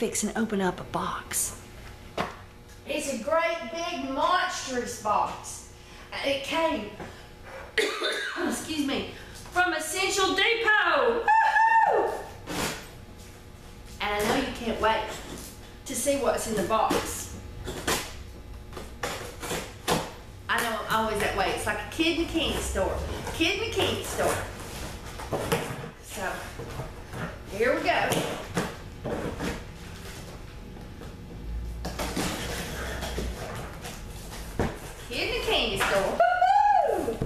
fixing to open up a box. It's a great big monstrous box. It came, excuse me, from Essential Depot. Woo-hoo! And I know you can't wait to see what's in the box. I know I'm always that way. It's like a kid in a candy store. Kid in a candy store. So, here we go. Kid in a candy store. Woo-hoo!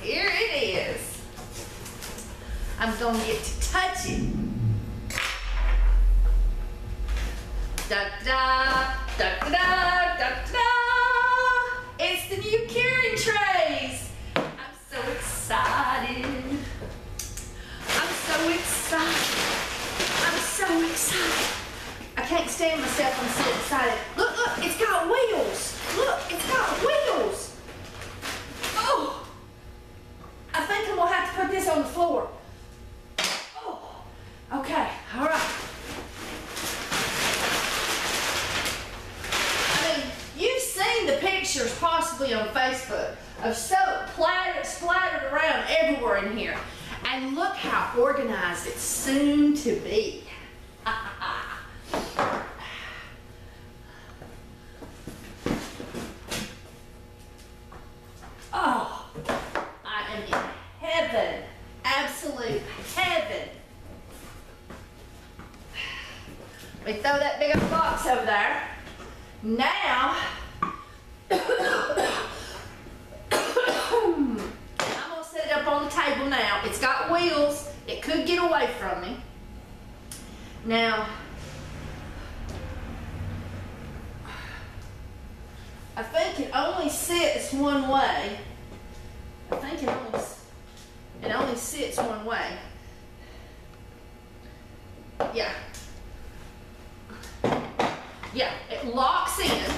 Here it is. I'm going to get to touch it. Da-da, da-da, da-da. It's the new curing trays. I'm so excited. I'm so excited. I'm so excited. I can't stand myself. I'm so excited. Look, look, it's got wheels. Look, it's got wheels. Oh, I think I'm gonna have to put this on the floor. Oh, okay, all right. I mean, you've seen the pictures possibly on Facebook of soap splattered around everywhere in here. And look how organized it's soon to be. Oh, I am in heaven, absolute heaven. We throw that big old box over there. Now, I'm gonna set it up on the table now. It's got wheels. It could get away from me. Now, I think it only sits one way. I think it only sits one way. Yeah. Yeah, it locks in.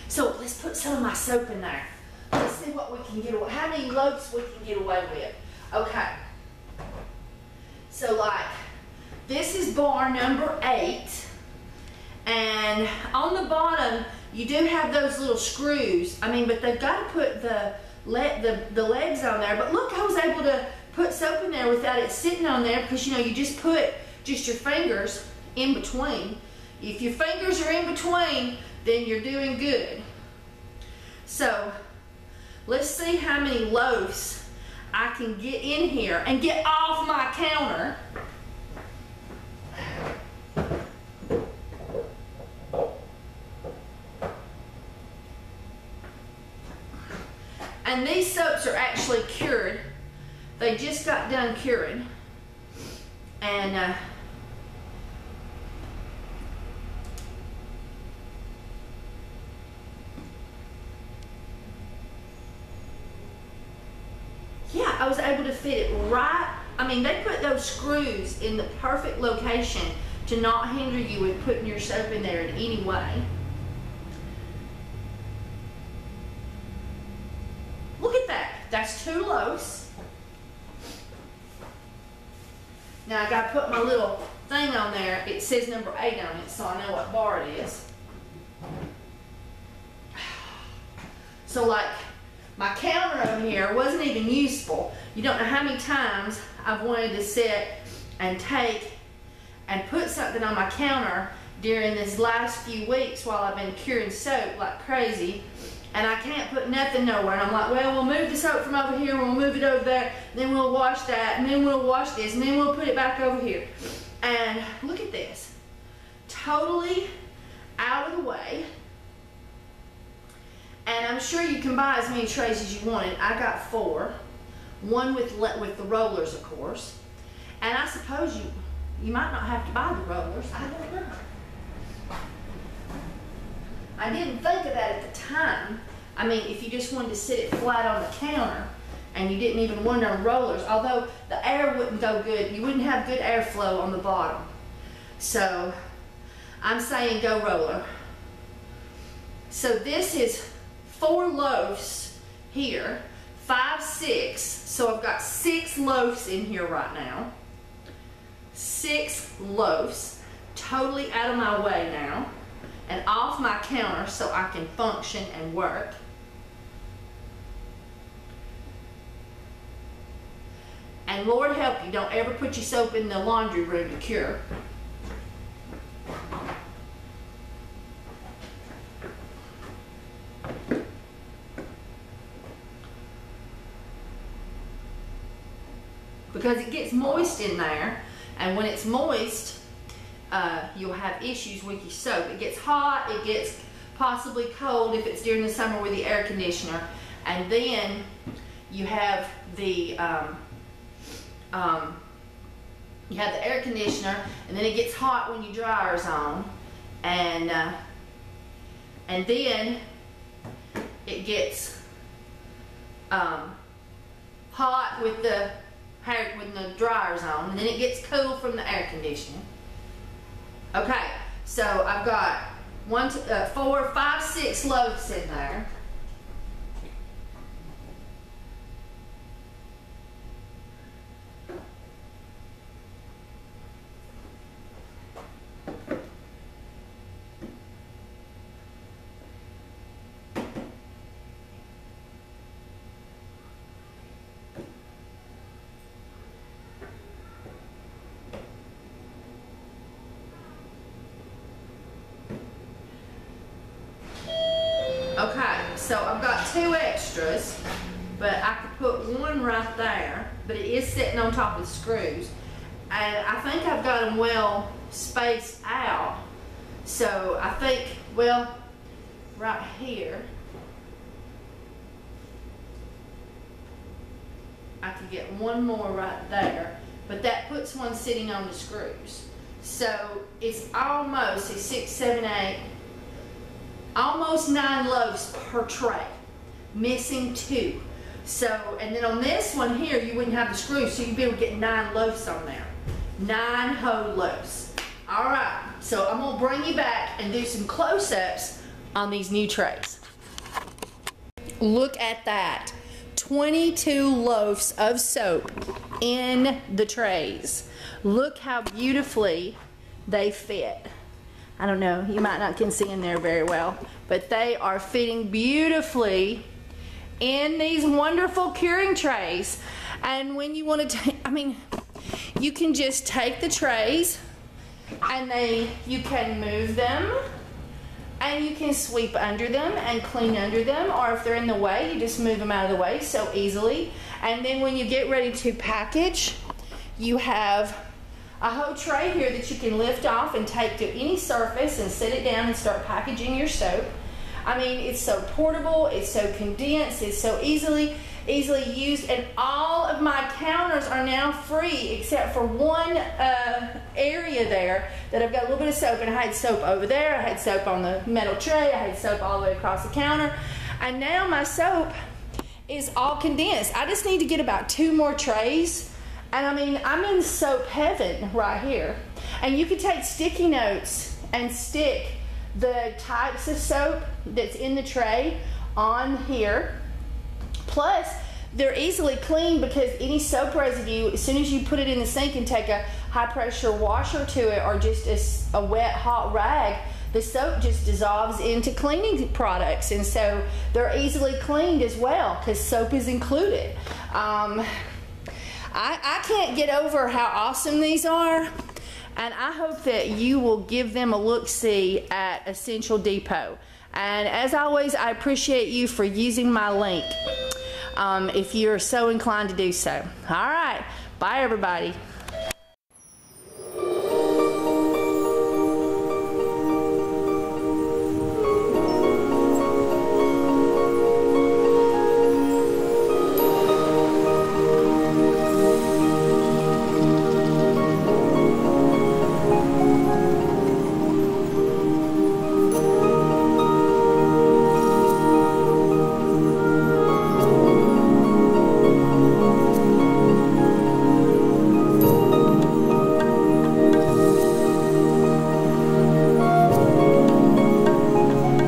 So let's put some of my soap in there. Let's see what we can get away. How many loaves we can get away with. Okay. So like, this is bar number 8. And on the bottom, you do have those little screws. I mean, but they've got to put the legs on there. But look, I was able to put soap in there without it sitting on there because, you know, you just put just your fingers in between. If your fingers are in between, then you're doing good. So, let's see how many loaves I can get in here and get off my counter. And these soaps are actually cured. They just got done curing. And yeah, I was able to fit it right. I mean, they put those screws in the perfect location to not hinder you with putting your soap in there in any way. Look at that. That's 2 loaves. Now I gotta put my little thing on there. It says number 8 on it, so I know what bar it is. So like, my counter over here wasn't even useful. You don't know how many times I've wanted to sit and take and put something on my counter during this last few weeks while I've been curing soap like crazy. And I can't put nothing nowhere. And I'm like, well, we'll move the soap from over here, we'll move it over there, then we'll wash that, and then we'll wash this, and then we'll put it back over here. And look at this. Totally out of the way. And I'm sure you can buy as many trays as you wanted. I got 4. 1 with the rollers, of course. And I suppose you might not have to buy the rollers. I don't know. I didn't think of that at the time. I mean, if you just wanted to sit it flat on the counter and you didn't even want no rollers, although the air wouldn't go good, you wouldn't have good airflow on the bottom. So I'm saying go roller. So this is 4 loaves here, 5, 6. So I've got 6 loaves in here right now. 6 loaves, totally out of my way now and off my counter so I can function and work. And Lord help you, don't ever put your soap in the laundry room to cure. Because it gets moist in there, and when it's moist, you'll have issues with your soap. It gets hot, it gets possibly cold if it's during the summer with the air conditioner, and then you have the air conditioner, and then it gets hot when your dryer's on, and then it gets hot with the dryer's on, and then it gets cool from the air conditioning. Okay, so I've got 4, 5, 6 loaves in there. Okay, so I've got 2 extras, but I could put 1 right there, but it is sitting on top of the screws. And I think I've got them well spaced out. So I think, well, right here, I could get 1 more right there, but that puts 1 sitting on the screws. So it's almost a 6, 7, 8, almost 9 loaves per tray, missing 2. So, and then on this one here, you wouldn't have the screws, so you'd be able to get 9 loaves on there. 9 whole loaves. All right, so I'm gonna bring you back and do some close-ups on these new trays. Look at that, 22 loaves of soap in the trays. Look how beautifully they fit. I don't know, you might not can see in there very well, but they are fitting beautifully in these wonderful curing trays. And when you want to, you can just take the trays and you can move them, and you can sweep under them and clean under them, or if they're in the way, you just move them out of the way so easily. And then when you get ready to package, you have a whole tray here that you can lift off and take to any surface and set it down and start packaging your soap. I mean, it's so portable, it's so condensed, it's so easily used, and all of my counters are now free except for 1 area there that I've got a little bit of soap, and I had soap over there, I had soap on the metal tray, I had soap all the way across the counter, and now my soap is all condensed. I just need to get about 2 more trays. And I mean, I'm in soap heaven right here. And you can take sticky notes and stick the types of soap that's in the tray on here. Plus, they're easily cleaned because any soap residue, as soon as you put it in the sink and take a high pressure washer to it, or just a wet hot rag, the soap just dissolves into cleaning products. And so they're easily cleaned as well because soap is included. I can't get over how awesome these are, and I hope that you will give them a look-see at Essential Depot. And as always, I appreciate you for using my link if you're so inclined to do so. All right, bye everybody.